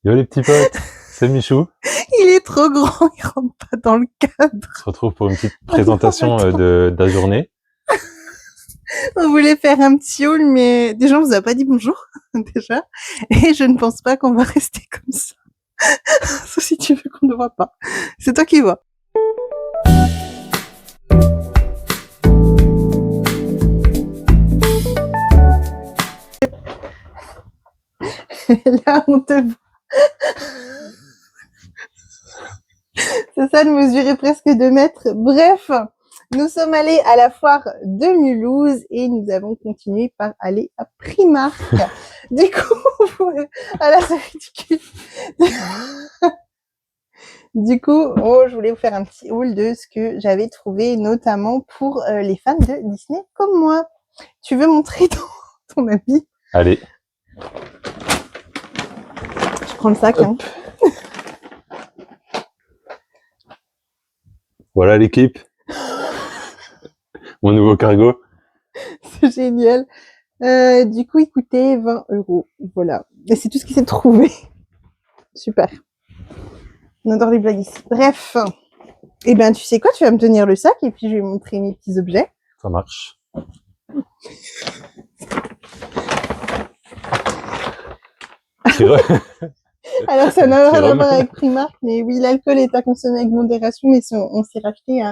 Yo les petits potes, c'est Michou. Il est trop grand, il rentre pas dans le cadre. On se retrouve pour une petite présentation de la journée. On voulait faire un petit haul, mais déjà, on vous a pas dit bonjour, déjà. Et je ne pense pas qu'on va rester comme ça. Sauf si tu veux qu'on ne voit pas. C'est toi qui vois. Là, on te voit. C'est ça de mesurer presque 2 mètres. Bref, nous sommes allés à la foire de Mulhouse et nous avons continué par aller à Primark. Du coup, ah là, c'est ridicule. Du coup, je voulais vous faire un petit haul de ce que j'avais trouvé, notamment pour les fans de Disney comme moi. Tu veux montrer ton habit? Allez. Je prends le sac. Hein. Voilà l'équipe. Mon nouveau cargo. C'est génial. Du coup, il coûtait 20 €. Voilà. Et c'est tout ce qui s'est trouvé. Super. On adore les blagues ici. Bref. Eh ben, tu sais quoi? Tu vas me tenir le sac et puis je vais montrer mes petits objets. Ça marche. Alors, ça n'a rien à voir avec Primark, mais oui, l'alcool est à consommer avec modération, mais on s'est racheté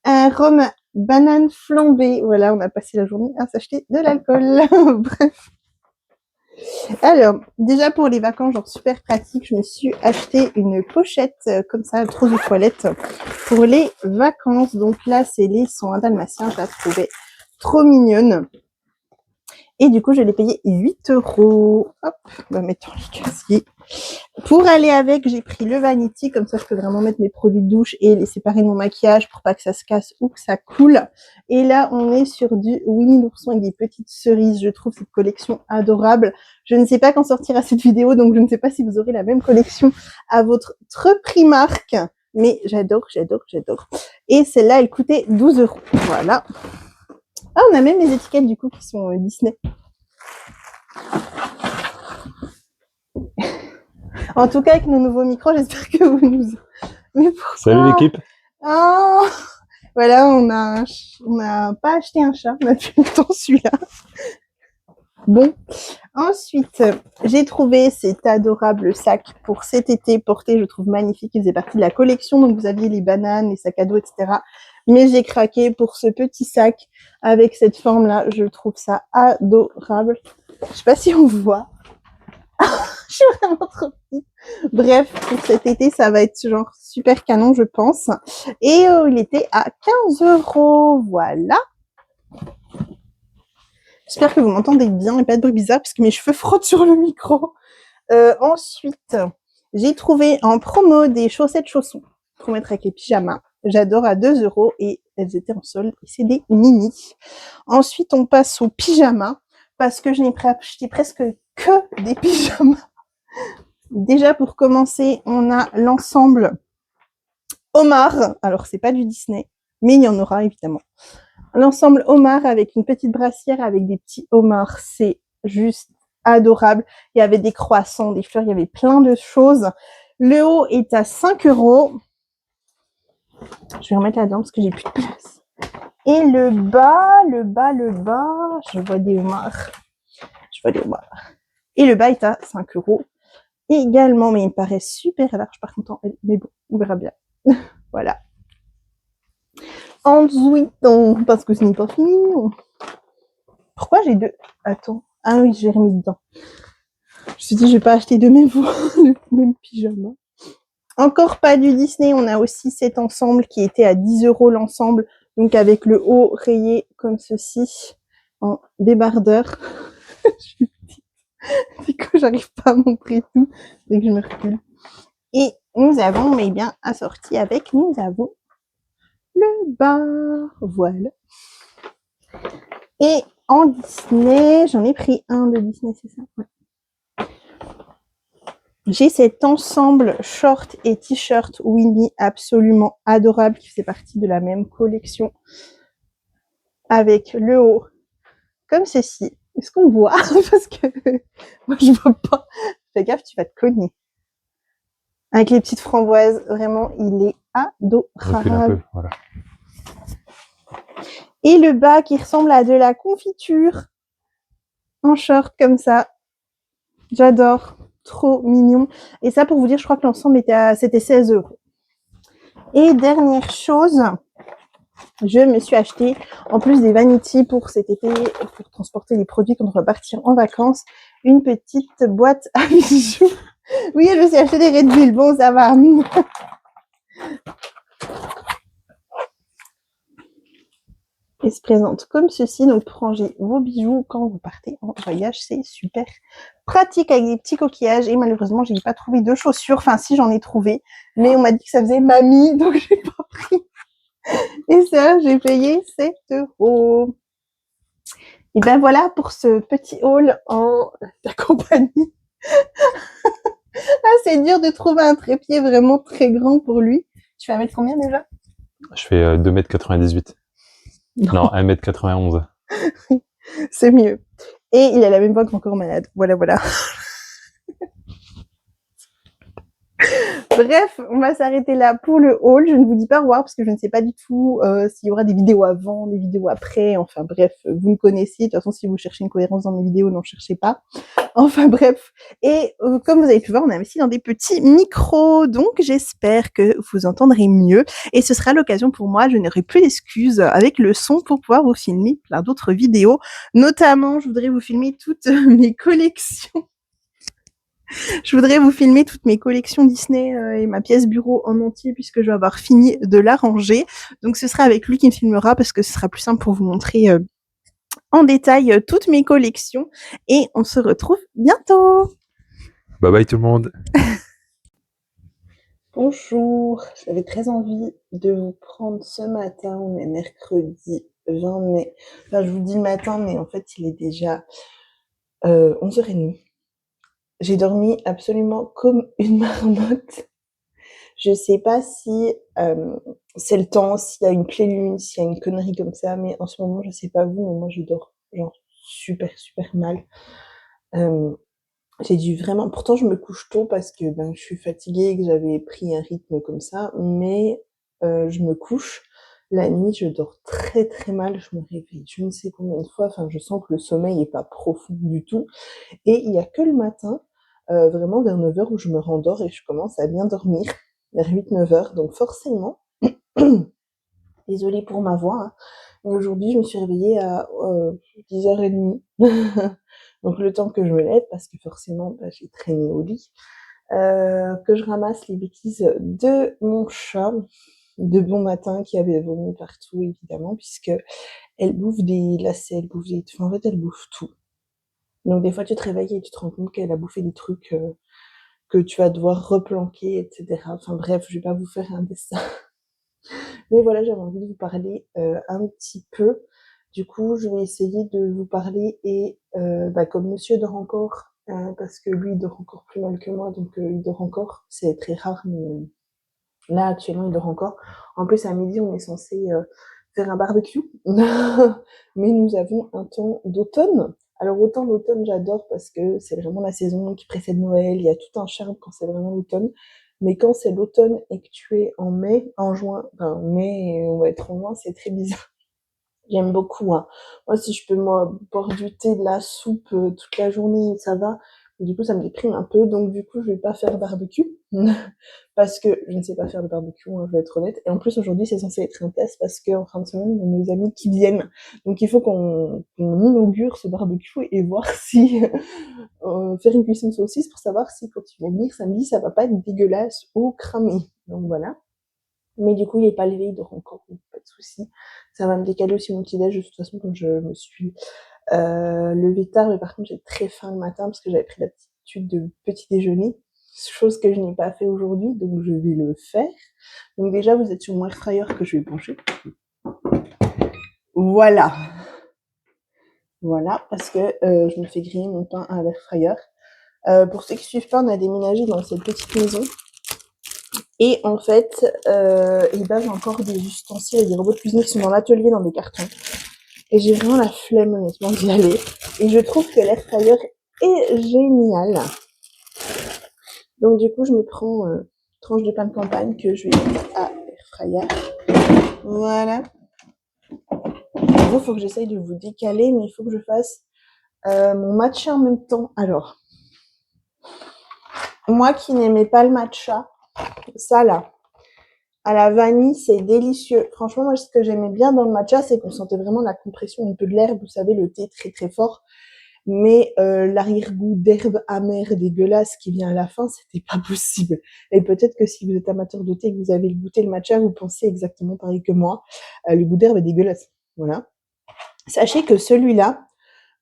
un rhum banane flambé. Voilà, on a passé la journée à s'acheter de l'alcool. Bref. Alors, déjà pour les vacances, genre super pratique, je me suis acheté une pochette comme ça, trousse de toilette pour les vacances. Donc là, c'est les 101 dalmatiens, je la trouvais trop mignonne. Et du coup, je l'ai payé 8 €. Hop, on va mettre dans les casiers. Pour aller avec, j'ai pris le vanity, comme ça je peux vraiment mettre mes produits de douche et les séparer de mon maquillage pour pas que ça se casse ou que ça coule. Et là, on est sur du Winnie l'ourson avec des petites cerises. Je trouve cette collection adorable. Je ne sais pas quand sortira cette vidéo, donc je ne sais pas si vous aurez la même collection à votre Primark. Mais j'adore. Et celle-là, elle coûtait 12 €. Voilà. Ah, on a même les étiquettes du coup qui sont Disney. En tout cas, avec nos nouveaux micros, j'espère que vous nous... Mais pourquoi? Salut l'équipe. Oh, voilà, on a pas acheté un chat, on a depuis longtemps celui-là. Bon, ensuite, j'ai trouvé cet adorable sac pour cet été porté, je trouve magnifique, il faisait partie de la collection, donc vous aviez les bananes, les sacs à dos, etc. Mais j'ai craqué pour ce petit sac avec cette forme-là, je trouve ça adorable. Je sais pas si on voit. Je suis vraiment trop petite. Bref, pour cet été, ça va être genre super canon, je pense. Et il était à 15 €. Voilà. J'espère que vous m'entendez bien et pas de bruit bizarre parce que mes cheveux frottent sur le micro. Ensuite, j'ai trouvé en promo des chaussettes chaussons pour mettre avec les pyjamas. J'adore, à 2 € et elles étaient en solde et c'est des mini. Ensuite, on passe aux pyjamas parce que je n'ai acheté presque que des pyjamas. Déjà, pour commencer, on a l'ensemble Omar. Alors, c'est pas du Disney, mais il y en aura évidemment. L'ensemble Omar avec une petite brassière avec des petits homards, c'est juste adorable. Il y avait des croissants, des fleurs, il y avait plein de choses. Le haut est à 5 €. Je vais remettre là-dedans parce que j'ai plus de place. Et le bas, je vois des homards. Et le bas est à 5 € également, mais il me paraît super large par contre. Mais bon, on verra bien. Voilà. Ensuite, parce que ce n'est pas fini. Pourquoi j'ai deux? Attends. Ah oui, j'ai remis dedans. Je me suis dit, je vais pas acheter deux mêmes le même pyjama. Encore pas du Disney. On a aussi cet ensemble qui était à 10 € l'ensemble. Donc avec le haut rayé comme ceci, en débardeur. Je suis petite. Du coup, j'arrive pas à montrer tout. Dès que je me recule. Et nous avons, mais bien assorti avec, nous avons le bas. Voilà. Et en Disney, j'en ai pris un de Disney, c'est ça? Ouais. J'ai cet ensemble short et t-shirt Winnie absolument adorable qui fait partie de la même collection. Avec le haut comme ceci. Est-ce qu'on voit? Parce que moi je vois pas. Fais gaffe, tu vas te cogner. Avec les petites framboises, vraiment, il est Recule un adorable. peu, voilà. Et le bas qui ressemble à de la confiture. En short, comme ça. J'adore. Trop mignon. Et ça, pour vous dire, je crois que l'ensemble c'était 16 €. Et dernière chose, je me suis acheté, en plus des vanities pour cet été, pour transporter les produits quand on va partir en vacances, une petite boîte à bijoux. Oui, je me suis acheté des Red Bull. Bon, ça va. Et se présente comme ceci. Donc, pour ranger vos bijoux quand vous partez en voyage, c'est super pratique avec des petits coquillages. Et malheureusement, j'ai pas trouvé de chaussures. Enfin, si, j'en ai trouvé. Mais on m'a dit que ça faisait mamie, donc j'ai pas pris. Et ça, j'ai payé 7 €. Et ben voilà pour ce petit haul en ta compagnie. Ah, c'est dur de trouver un trépied vraiment très grand pour lui. Tu vas mettre combien déjà? Je fais 2,98 m. Non, 1,91 m. C'est mieux. Et il a la même voix qu'encore malade. Voilà, voilà. Bref, on va s'arrêter là pour le haul. Je ne vous dis pas au revoir parce que je ne sais pas du tout s'il y aura des vidéos avant, des vidéos après. Enfin bref, vous me connaissez. De toute façon, si vous cherchez une cohérence dans mes vidéos, n'en cherchez pas. Enfin bref. Et comme vous avez pu voir, on a investi dans des petits micros. Donc j'espère que vous entendrez mieux. Et ce sera l'occasion pour moi, je n'aurai plus d'excuses avec le son pour pouvoir vous filmer plein d'autres vidéos. Notamment, je voudrais vous filmer toutes mes collections. Je voudrais vous filmer toutes mes collections Disney et ma pièce bureau en entier puisque je vais avoir fini de la ranger. Donc ce sera avec lui qui me filmera parce que ce sera plus simple pour vous montrer en détail toutes mes collections. Et on se retrouve bientôt. Bye bye tout le monde. Bonjour, j'avais très envie de vous prendre ce matin, on est mercredi 20 mai. Enfin je vous dis le matin mais en fait il est déjà 11h30. J'ai dormi absolument comme une marmotte. Je sais pas si c'est le temps, s'il y a une pleine lune, s'il y a une connerie comme ça, mais en ce moment, je sais pas vous, mais moi je dors genre super mal. J'ai dû vraiment. Pourtant, je me couche tôt parce que je suis fatiguée et que j'avais pris un rythme comme ça, mais je me couche. La nuit, je dors très mal. Je me réveille je ne sais combien de fois. Enfin, je sens que le sommeil est pas profond du tout. Et il y a que le matin, vraiment vers 9h où je me rendors et je commence à bien dormir, vers 8-9h. Donc forcément, désolée pour ma voix, hein, mais aujourd'hui je me suis réveillée à 10h30. Donc le temps que je me lève, parce que forcément j'ai traîné au lit, que je ramasse les bêtises de mon chat, de bon matin, qui avait vomi partout évidemment, puisque elle bouffe des lacets, elle bouffe des... Enfin, en fait elle bouffe tout. Donc des fois tu te réveilles et tu te rends compte qu'elle a bouffé des trucs que tu vas devoir replanquer, etc. Enfin bref, je vais pas vous faire un dessin. Mais voilà, j'avais envie de vous parler un petit peu. Du coup, je vais essayer de vous parler et comme monsieur dort encore, parce que lui il dort encore plus mal que moi, donc il dort encore. C'est très rare, mais là actuellement il dort encore. En plus à midi on est censé faire un barbecue, mais nous avons un temps d'automne. Alors autant l'automne j'adore parce que c'est vraiment la saison qui précède Noël, il y a tout un charme quand c'est vraiment l'automne. Mais quand c'est l'automne et que tu es en mai, en juin, enfin mai, on va être en juin, c'est très bizarre. J'aime beaucoup, hein. Moi, si je peux boire du thé, de la soupe toute la journée, ça va. Mais du coup, ça me déprime un peu. Donc, du coup, je vais pas faire de barbecue. Parce que je ne sais pas faire de barbecue, hein, je vais être honnête. Et en plus, aujourd'hui, c'est censé être un test parce qu'en fin de semaine, on a nos amis qui viennent. Donc, il faut qu'on inaugure ce barbecue et voir si... faire une cuisson de saucisse pour savoir si, quand ils vont venir samedi, ça va pas être dégueulasse ou cramé. Donc, voilà. Mais du coup, il est pas levé, il dort encore, donc pas de souci. Ça va me décaler aussi mon petit déj, de toute façon, comme je me suis levée tard, mais par contre, j'ai très faim le matin parce que j'avais pris l'habitude de petit déjeuner, chose que je n'ai pas fait aujourd'hui, donc je vais le faire. Donc déjà, vous êtes sur mon air fryer que je vais pencher. Voilà. Voilà, parce que je me fais griller mon pain à l'air fryer. Pour ceux qui suivent pas, on a déménagé dans cette petite maison. Et en fait, j'ai encore des ustensiles et des robots de cuisine qui sont dans l'atelier dans des cartons. Et j'ai vraiment la flemme honnêtement d'y aller. Et je trouve que l'air fryer est génial. Donc du coup, je me prends tranche de pain de campagne que je vais mettre à air fryer. Voilà. Il faut que j'essaye de vous décaler, mais il faut que je fasse mon matcha en même temps. Alors, moi qui n'aimais pas le matcha, ça là, à la vanille, c'est délicieux. Franchement, moi, ce que j'aimais bien dans le matcha, c'est qu'on sentait vraiment la compression un peu de l'herbe, vous savez, le thé très très fort. Mais l'arrière-goût d'herbe amère dégueulasse qui vient à la fin, c'était pas possible. Et peut-être que si vous êtes amateur de thé et que vous avez goûté le matcha, vous pensez exactement pareil que moi. Le goût d'herbe est dégueulasse. Voilà. Sachez que celui-là,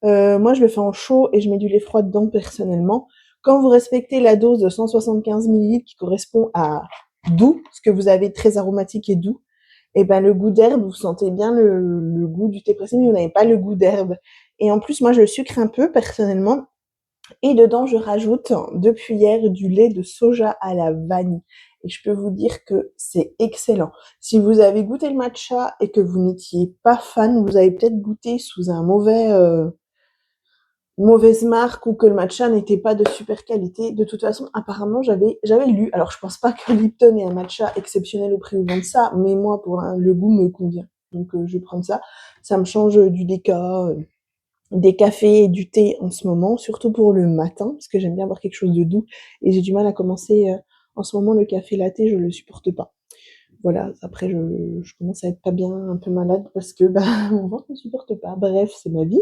moi je le fais en chaud et je mets du lait froid dedans personnellement. Quand vous respectez la dose de 175 ml qui correspond à doux, ce que vous avez très aromatique et doux, et ben le goût d'herbe, vous sentez bien le goût du thé pressé, mais vous n'avez pas le goût d'herbe. Et en plus, moi je le sucre un peu personnellement. Et dedans, je rajoute 2 cuillères du lait de soja à la vanille. Et je peux vous dire que c'est excellent. Si vous avez goûté le matcha et que vous n'étiez pas fan, vous avez peut-être goûté sous un mauvaise marque ou que le matcha n'était pas de super qualité. De toute façon, apparemment, j'avais lu. Alors, je pense pas que Lipton ait un matcha exceptionnel au prix où vend ça, mais moi, le goût me convient. Donc, je vais prendre ça. Ça me change du déca, des cafés et du thé en ce moment, surtout pour le matin, parce que j'aime bien avoir quelque chose de doux. Et j'ai du mal à commencer en ce moment le café latte, je le supporte pas. Voilà, après je commence à être pas bien, un peu malade parce que bah, mon ventre ne supporte pas. Bref, c'est ma vie.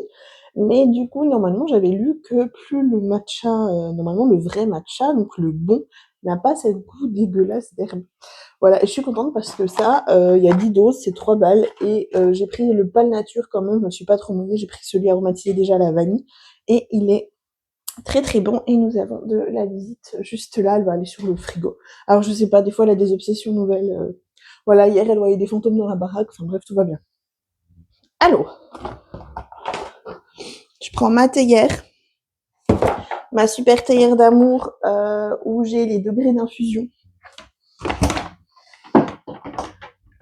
Mais du coup, normalement, j'avais lu que plus le matcha, normalement le vrai matcha, donc le bon, n'a pas ce goût dégueulasse d'herbe. Voilà, et je suis contente parce que ça, il y a 10 doses, c'est 3 balles, et j'ai pris le pâle nature quand même, je me suis pas trop mouillée, j'ai pris celui aromatisé déjà à la vanille, et il est très très bon, et nous avons de la visite juste là, elle va aller sur le frigo. Alors je sais pas, des fois elle a des obsessions nouvelles, voilà, hier elle voyait des fantômes dans la baraque, enfin bref, tout va bien. Allô, je prends ma théière, ma super théière d'amour, où j'ai les degrés d'infusion.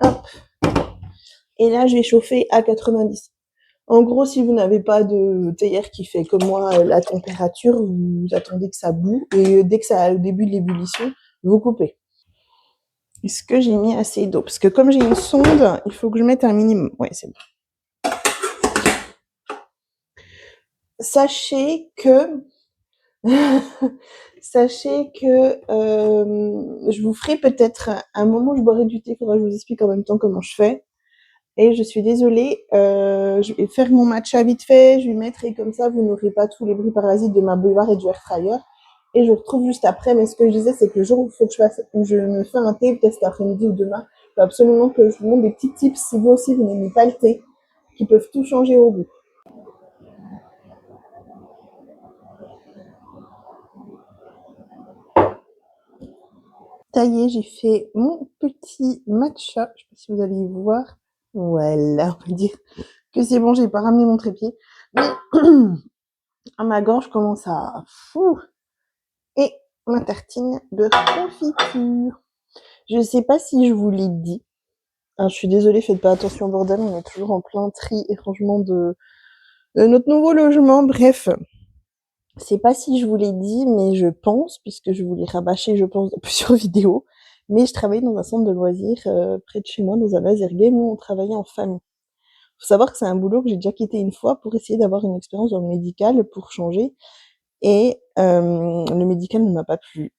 Hop. Et là, je vais chauffer à 90. En gros, si vous n'avez pas de théière qui fait comme moi la température, vous attendez que ça boue, et dès que ça a le début de l'ébullition, vous coupez. Est-ce que j'ai mis assez d'eau? Parce que comme j'ai une sonde, il faut que je mette un minimum. Ouais, c'est bon. Sachez que je vous ferai peut-être un moment où je boirai du thé, il faudra que je vous explique en même temps comment je fais. Et je suis désolée, je vais faire mon matcha vite fait, je vais mettre, et comme ça vous n'aurez pas tous les bruits parasites de ma bouilloire et du air fryer. Et je vous retrouve juste après, mais ce que je disais, c'est que le jour où il faut que je me fais un thé, peut-être cet après-midi ou demain, il faut absolument que je vous montre des petits tips, si vous aussi vous n'aimez pas le thé, qui peuvent tout changer au goût. Ça y est, j'ai fait mon petit matcha, je sais pas si vous allez y voir. Voilà, on va dire que c'est bon, j'ai pas ramené mon trépied. À ma gorge commence à... Et ma tartine de confiture. Je sais pas si je vous l'ai dit. Alors, je suis désolée, faites pas attention au bordel, on est toujours en plein tri et rangement de notre nouveau logement. Bref, je sais pas si je vous l'ai dit, mais je pense, puisque je vous l'ai rabâché, je pense, dans plusieurs vidéos, mais je travaillais dans un centre de loisirs près de chez moi, dans un laser game où on travaillait en famille. Faut savoir que c'est un boulot que j'ai déjà quitté une fois pour essayer d'avoir une expérience dans le médical pour changer, et le médical ne m'a pas plu.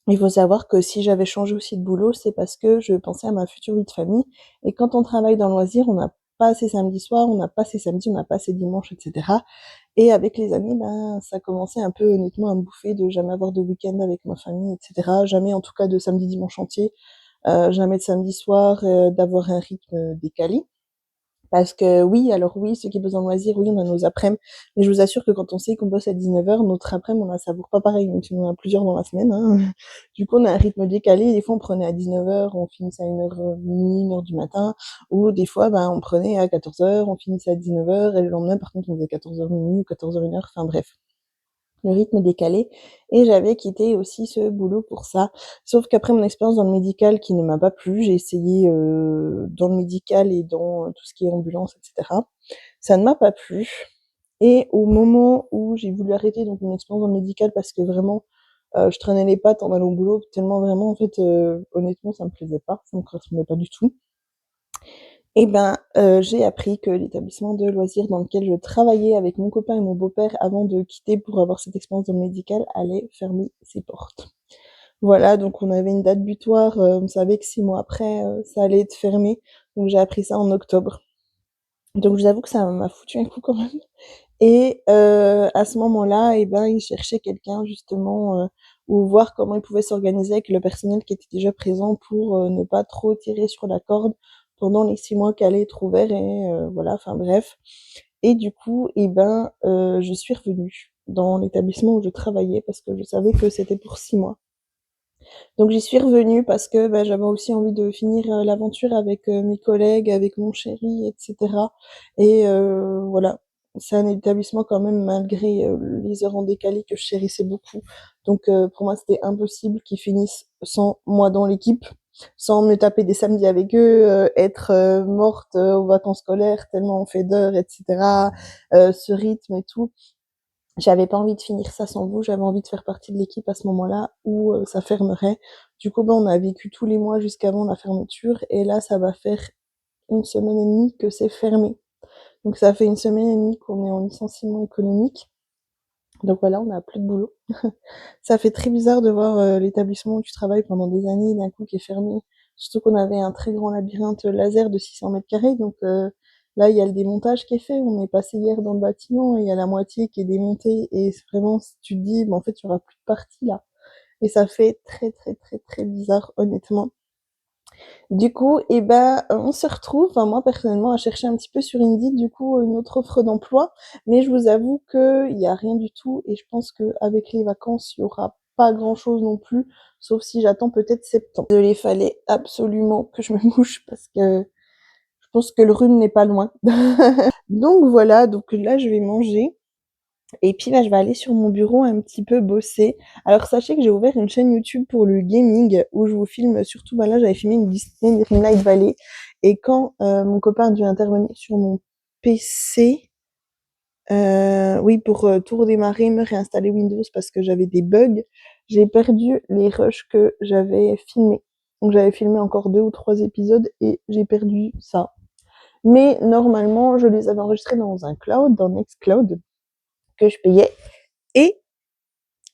Il faut savoir que si j'avais changé aussi de boulot, c'est parce que je pensais à ma future vie de famille. Et quand on travaille dans le loisir, on n'a pas assez samedi soir, on n'a pas assez samedi, on n'a pas assez dimanche, etc. Et avec les années, ben, ça commençait un peu honnêtement à me bouffer de jamais avoir de week-end avec ma famille, etc. Jamais en tout cas de samedi, dimanche entier, jamais de samedi soir, d'avoir un rythme décalé. Parce que oui, alors oui, ceux qui bossent en loisir, oui, on a nos après-midi, mais je vous assure que quand on sait qu'on bosse à 19h, notre après-midi, on la savoure pas pareil, même si on en a plusieurs dans la semaine, hein. Du coup, on a un rythme décalé, des fois on prenait à 19h, on finissait à 1h, minuit, 1h du matin, ou des fois, ben, on prenait à 14h, on finissait à 19h, et le lendemain, par contre, on faisait 14h minuit, ou 14h 1h, enfin bref, le rythme décalé, et j'avais quitté aussi ce boulot pour ça. Sauf qu'après mon expérience dans le médical qui ne m'a pas plu, j'ai essayé dans le médical et dans tout ce qui est ambulance, etc. Ça ne m'a pas plu. Et au moment où j'ai voulu arrêter donc mon expérience dans le médical parce que vraiment Je traînais les pattes en allant au boulot tellement vraiment, en fait, honnêtement, ça me plaisait pas, ça me correspondait pas du tout. Et ben, j'ai appris que l'établissement de loisirs dans lequel je travaillais avec mon copain et mon beau-père avant de quitter pour avoir cette expérience dans le médical allait fermer ses portes. Voilà, donc on avait une date butoir, on savait que 6 mois après, ça allait être fermé, donc j'ai appris ça en octobre. Donc je vous avoue que ça m'a foutu un coup quand même. Et à ce moment-là, et ben, ils cherchaient quelqu'un justement, ou voir comment ils pouvaient s'organiser avec le personnel qui était déjà présent pour ne pas trop tirer sur la corde pendant les 6 mois qu'elle allait être ouvert et voilà, enfin bref. Et du coup, et ben, je suis revenue dans l'établissement où je travaillais parce que je savais que c'était pour 6 mois. Donc j'y suis revenue parce que bah, j'avais aussi envie de finir l'aventure avec mes collègues, avec mon chéri, etc. Et voilà, c'est un établissement quand même malgré les heures en décalé que je chérissais beaucoup. Donc pour moi c'était impossible qu'ils finissent sans moi dans l'équipe, sans me taper des samedis avec eux, être morte aux vacances scolaires tellement on fait d'heures, etc. Ce rythme et tout. J'avais pas envie de finir ça sans vous, j'avais envie de faire partie de l'équipe à ce moment-là où ça fermerait. Du coup, ben, on a vécu tous les mois jusqu'avant la fermeture et là, ça va faire 1 semaine et demie que c'est fermé. Donc ça fait 1 semaine et demie qu'on est en licenciement économique. Donc voilà, on n'a plus de boulot. Ça fait très bizarre de voir l'établissement où tu travailles pendant des années d'un coup qui est fermé. Surtout qu'on avait un très grand labyrinthe laser de 600 mètres carrés. Donc là, il y a le démontage qui est fait. On est passé hier dans le bâtiment et il y a la moitié qui est démontée. Et vraiment, si tu te dis, en fait, il n'y aura plus de partie là. Et ça fait très, très, très, très bizarre, honnêtement. Du coup, eh ben, on se retrouve, enfin, moi personnellement, à chercher un petit peu sur Indeed, du coup, une autre offre d'emploi. Mais je vous avoue qu'il n'y a rien du tout et je pense qu'avec les vacances, il n'y aura pas grand-chose non plus, sauf si j'attends peut-être septembre. Il fallait absolument que je me mouche parce que je pense que le rhume n'est pas loin. Donc voilà, donc là, je vais manger. Et puis là, je vais aller sur mon bureau un petit peu bosser. Alors sachez que j'ai ouvert une chaîne YouTube pour le gaming où je vous filme surtout, bah là j'avais filmé une Disney Dreamlight Valley et quand mon copain a dû intervenir sur mon PC, oui pour tout redémarrer, me réinstaller Windows parce que j'avais des bugs, j'ai perdu les rushs que j'avais filmés. Donc j'avais filmé encore 2 ou 3 épisodes et j'ai perdu ça. Mais normalement, je les avais enregistrés dans un cloud, dans Nextcloud, que je payais. Et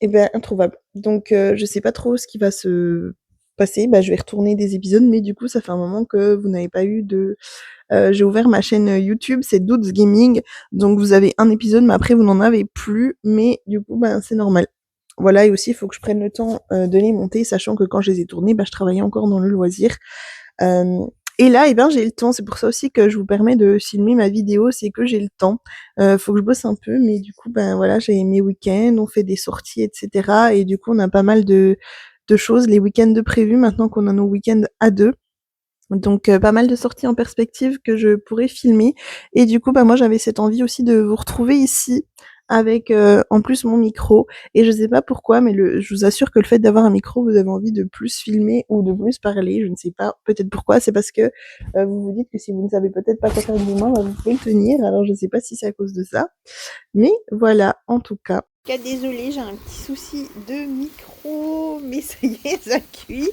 ben introuvable. Donc je sais pas trop ce qui va se passer. Bah je vais retourner des épisodes, mais du coup ça fait un moment que vous n'avez pas eu de. J'ai ouvert ma chaîne YouTube, c'est Dudes Gaming. Donc vous avez un épisode, mais après vous n'en avez plus. Mais du coup ben c'est normal. Voilà, et aussi il faut que je prenne le temps de les monter, sachant que quand je les ai tournés, bah je travaillais encore dans le loisir. Euh, et là, eh ben, j'ai le temps. C'est pour ça aussi que je vous permets de filmer ma vidéo, c'est que j'ai le temps. Faut que je bosse un peu, mais du coup, ben voilà, j'ai mes week-ends, on fait des sorties, etc. Et du coup, on a pas mal de choses, les week-ends de prévus maintenant qu'on a nos week-ends à deux. Donc pas mal de sorties en perspective que je pourrais filmer. Et du coup, bah moi j'avais cette envie aussi de vous retrouver ici avec en plus mon micro. Et je sais pas pourquoi, mais je vous assure que le fait d'avoir un micro, vous avez envie de plus filmer ou de plus parler. Je ne sais pas, peut-être pourquoi. C'est parce que vous vous dites que si vous ne savez peut-être pas quoi faire de moi, bah, vous pouvez le tenir. Alors je sais pas si c'est à cause de ça. Mais voilà, en tout cas. Désolée, j'ai un petit souci de micro, mais ça y est, ça cuit.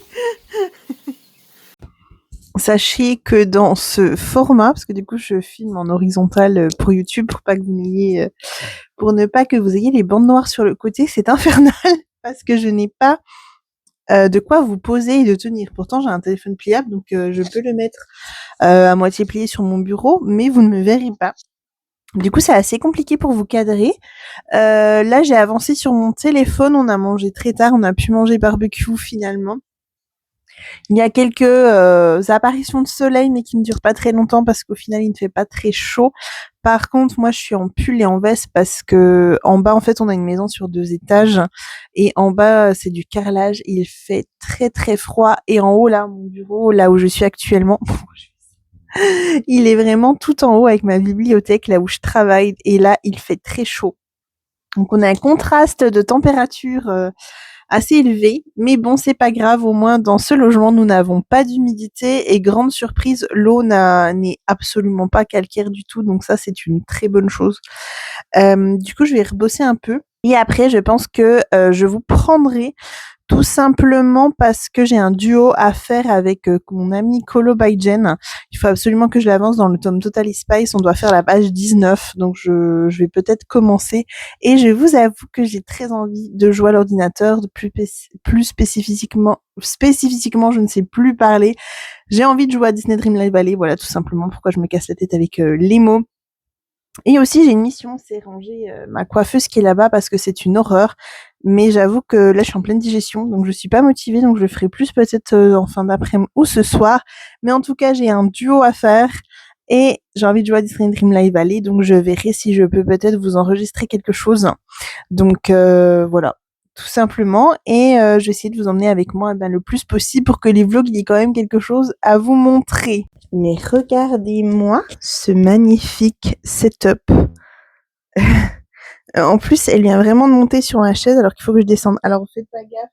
Sachez que dans ce format, parce que du coup je filme en horizontal pour YouTube pour ne pas que vous ayez les bandes noires sur le côté, c'est infernal parce que je n'ai pas de quoi vous poser et de tenir. Pourtant j'ai un téléphone pliable donc je peux le mettre à moitié plié sur mon bureau, mais vous ne me verrez pas. Du coup c'est assez compliqué pour vous cadrer. Là j'ai avancé sur mon téléphone, on a mangé très tard, on a pu manger barbecue finalement. Il y a quelques apparitions de soleil, mais qui ne durent pas très longtemps parce qu'au final, il ne fait pas très chaud. Par contre, moi, je suis en pull et en veste parce que en bas, en fait, on a une maison sur 2 étages et en bas, c'est du carrelage. Il fait très très froid et en haut, là, mon bureau, là où je suis actuellement, il est vraiment tout en haut avec ma bibliothèque, là où je travaille et là, il fait très chaud. Donc, on a un contraste de température assez élevé, mais bon, c'est pas grave, au moins dans ce logement, nous n'avons pas d'humidité et grande surprise, l'eau n'est absolument pas calcaire du tout, donc ça c'est une très bonne chose. Du coup, je vais rebosser un peu. Et après, je pense que je vous prendrai tout simplement parce que j'ai un duo à faire avec mon ami Colo by Jen. Il faut absolument que je l'avance dans le tome Totally Spice. On doit faire la page 19, donc je vais peut-être commencer. Et je vous avoue que j'ai très envie de jouer à l'ordinateur, de plus spécifiquement, je ne sais plus parler. J'ai envie de jouer à Disney Dreamlight Valley, voilà tout simplement pourquoi je me casse la tête avec les mots. Et aussi, j'ai une mission, c'est ranger ma coiffeuse qui est là-bas parce que c'est une horreur. Mais j'avoue que là, je suis en pleine digestion, donc je suis pas motivée, donc je le ferai plus peut-être en fin d'après-midi ou ce soir. Mais en tout cas, j'ai un duo à faire et j'ai envie de jouer à Disney Dreamlight Valley, donc je verrai si je peux peut-être vous enregistrer quelque chose. Donc voilà, tout simplement. Et je vais essayer de vous emmener avec moi le plus possible pour que les vlogs, il y ait quand même quelque chose à vous montrer. Mais regardez-moi ce magnifique setup. En plus, elle vient vraiment de monter sur ma chaise alors qu'il faut que je descende. Alors, faites pas gaffe.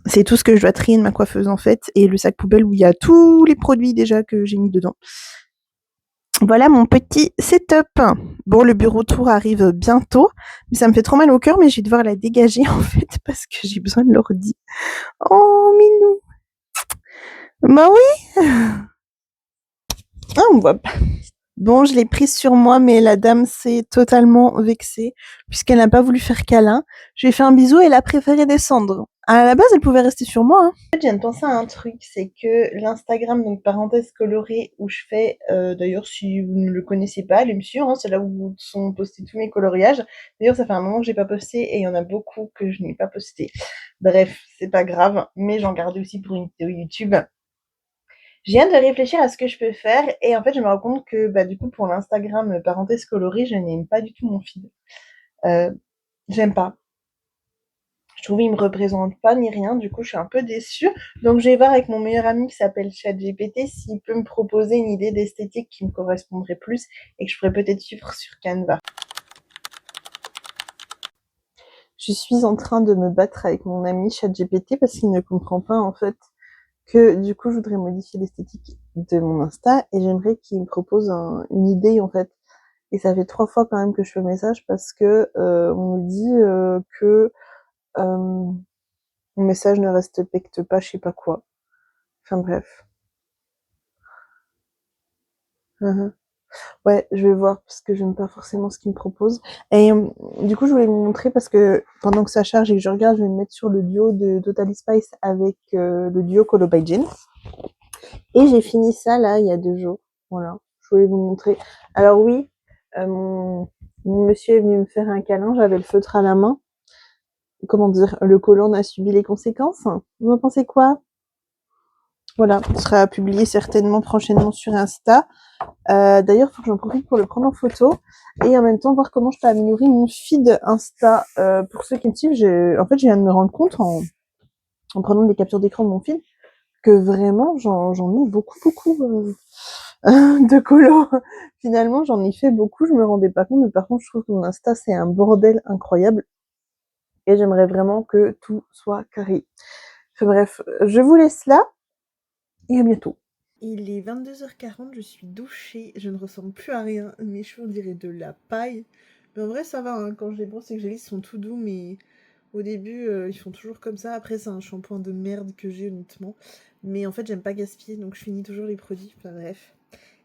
C'est tout ce que je dois trier de ma coiffeuse en fait. Et le sac poubelle où il y a tous les produits déjà que j'ai mis dedans. Voilà mon petit setup. Bon, le bureau tour arrive bientôt. Mais ça me fait trop mal au cœur, mais je vais devoir la dégager en fait parce que j'ai besoin de l'ordi. Oh, minou. Bah oui. Ah, on voit pas. Bon, je l'ai prise sur moi, mais la dame s'est totalement vexée puisqu'elle n'a pas voulu faire câlin. Je lui ai fait un bisou et elle a préféré descendre. À la base, elle pouvait rester sur moi. En fait, je viens de penser à un truc, c'est que l'Instagram, donc parenthèse colorée, où je fais, d'ailleurs, si vous ne le connaissez pas, allez me suivre, hein, c'est là où sont postés tous mes coloriages. D'ailleurs, ça fait un moment que j'ai pas posté et il y en a beaucoup que je n'ai pas posté. Bref, c'est pas grave, mais j'en gardais aussi pour une vidéo YouTube. Je viens de réfléchir à ce que je peux faire et en fait, je me rends compte que du coup, pour l'Instagram parenthèse colorée, je n'aime pas du tout mon feed. J'aime pas. Je trouve qu'il me représente pas ni rien, du coup, je suis un peu déçue. Donc, je vais voir avec mon meilleur ami qui s'appelle ChatGPT s'il peut me proposer une idée d'esthétique qui me correspondrait plus et que je pourrais peut-être suivre sur Canva. Je suis en train de me battre avec mon ami ChatGPT parce qu'il ne comprend pas en fait que du coup je voudrais modifier l'esthétique de mon Insta et j'aimerais qu'il me propose une idée en fait. Et ça fait 3 fois quand même que je fais le message parce que on me dit que mon message ne respecte pas je sais pas quoi. Enfin bref. Ouais, je vais voir parce que j'aime pas forcément ce qu'il me propose. Et du coup, je voulais vous montrer parce que pendant que ça charge et que je regarde, je vais me mettre sur le duo de Totally Spice avec le duo Colo by Jen. Et j'ai fini ça là il y a 2 jours. Voilà, je voulais vous montrer. Alors oui, mon monsieur est venu me faire un câlin, j'avais le feutre à la main. Comment dire, le collant a subi les conséquences. Vous en pensez quoi? Voilà, il sera publié certainement prochainement sur Insta. D'ailleurs, il faut que j'en profite pour le prendre en photo et en même temps voir comment je peux améliorer mon feed Insta. Pour ceux qui me suivent, en fait, je viens de me rendre compte en prenant des captures d'écran de mon feed que vraiment, j'en ai beaucoup de colos. Finalement, j'en ai fait beaucoup, je me rendais pas compte, mais par contre, je trouve que mon Insta, c'est un bordel incroyable et j'aimerais vraiment que tout soit carré. Enfin, bref, je vous laisse là et à bientôt. Il est 22h40, je suis douchée, je ne ressemble plus à rien, mes cheveux on dirait de la paille. Mais en vrai ça va, hein. Quand je les brosse et que je les lisse, ils sont tout doux, mais au début ils font toujours comme ça. Après c'est un shampoing de merde que j'ai honnêtement. Mais en fait j'aime pas gaspiller, donc je finis toujours les produits, enfin bref.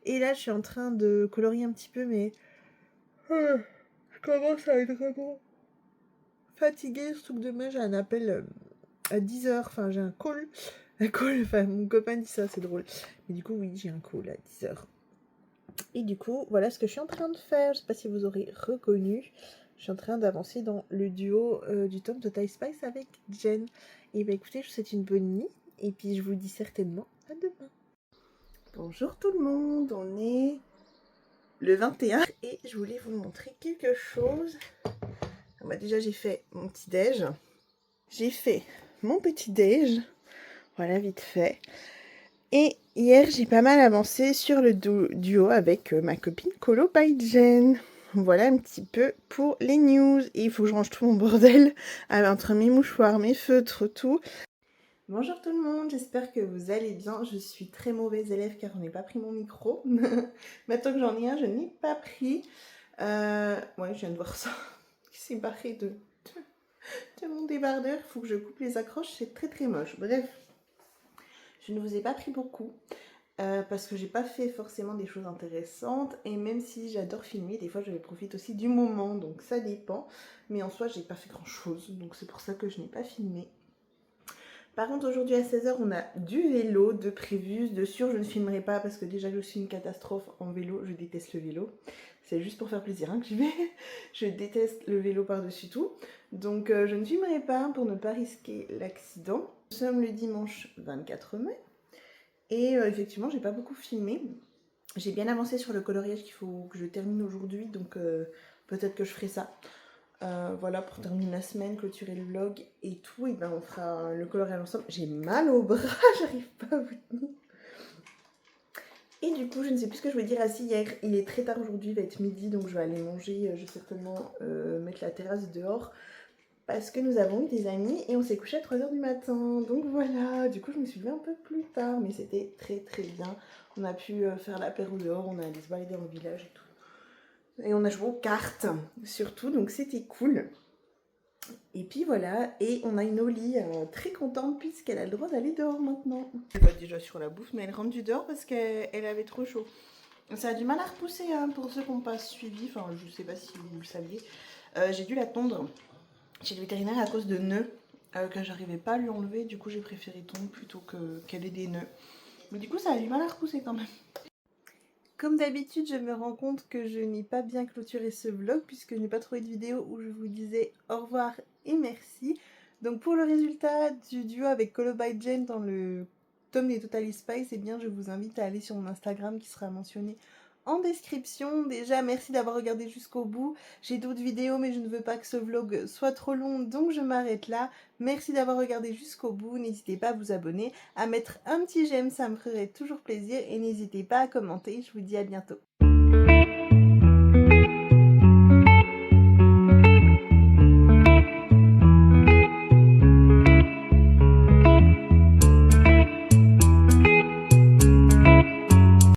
Et là je suis en train de colorier un petit peu, mais je commence à être vraiment fatiguée, surtout que demain j'ai un appel à 10h, enfin j'ai un call. Enfin mon copain dit ça, c'est drôle. Mais du coup oui, j'ai un call à 10h. Et du coup, voilà ce que je suis en train de faire. Je sais pas si vous aurez reconnu. Je suis en train d'avancer dans le duo du tome Totally Spice avec Jen. Et bah écoutez, je vous souhaite une bonne nuit. Et puis je vous dis certainement à demain. Bonjour tout le monde, on est le 21 et je voulais vous montrer quelque chose. Déjà j'ai fait mon petit déj. J'ai fait mon petit déj. Voilà, vite fait. Et hier, j'ai pas mal avancé sur le duo avec ma copine Colo by Jen. Voilà un petit peu pour les news. Et il faut que je range tout mon bordel entre mes mouchoirs, mes feutres, tout. Bonjour tout le monde, j'espère que vous allez bien. Je suis très mauvaise élève car je n'ai pas pris mon micro. Maintenant que j'en ai un, je n'ai pas pris. Ouais, je viens de voir ça. s'est barré de mon débardeur. Il faut que je coupe les accroches, c'est très très moche. Bref, je ne vous ai pas pris beaucoup. Parce que j'ai pas fait forcément des choses intéressantes, et même si j'adore filmer, des fois je profite aussi du moment, donc ça dépend, mais en soi j'ai pas fait grand chose, donc c'est pour ça que je n'ai pas filmé. Par contre aujourd'hui à 16 h on a du vélo de prévu, de sûr je ne filmerai pas parce que déjà je suis une catastrophe en vélo, je déteste le vélo, c'est juste pour faire plaisir hein, que j'y vais, je déteste le vélo par-dessus tout, donc je ne filmerai pas pour ne pas risquer l'accident. Nous sommes le dimanche 24 mai. Et effectivement, j'ai pas beaucoup filmé. J'ai bien avancé sur le coloriage qu'il faut que je termine aujourd'hui, donc peut-être que je ferai ça. Voilà, pour terminer la semaine, clôturer le vlog et tout, et ben on fera le coloriage ensemble. J'ai mal au bras, j'arrive pas à vous tenir. Et du coup, je ne sais plus ce que je voulais dire. Ah si, hier, il est très tard aujourd'hui, il va être midi, donc je vais aller manger. Je vais certainement mettre la terrasse dehors. Parce que nous avons eu des amis et on s'est couché à 3 h du matin. Donc voilà, du coup je me suis levée un peu plus tard, mais c'était très très bien. On a pu faire l'apéro dehors, on a allé se balader dans le village et tout. Et on a joué aux cartes, surtout, donc c'était cool. Et puis voilà, et on a une Oli très contente puisqu'elle a le droit d'aller dehors maintenant. Elle va déjà sur la bouffe, mais elle rentre du dehors parce qu'elle avait trop chaud. Ça a du mal à repousser hein, pour ceux qui n'ont pas suivi, enfin je sais pas si vous le saviez. J'ai dû la tondre chez le vétérinaire à cause de nœuds que j'arrivais pas à lui enlever, du coup j'ai préféré tondre plutôt qu'elle ait des nœuds. Mais du coup ça a du mal à repousser quand même. Comme d'habitude, je me rends compte que je n'ai pas bien clôturé ce vlog puisque je n'ai pas trouvé de vidéo où je vous disais au revoir et merci. Donc pour le résultat du duo avec Colo by Jane dans le tome des Totally Spies, eh bien je vous invite à aller sur mon Instagram qui sera mentionné en description. Déjà merci d'avoir regardé jusqu'au bout. J'ai d'autres vidéos mais je ne veux pas que ce vlog soit trop long donc je m'arrête là. Merci d'avoir regardé jusqu'au bout. N'hésitez pas à vous abonner, à mettre un petit j'aime, ça me ferait toujours plaisir et n'hésitez pas à commenter. Je vous dis à bientôt.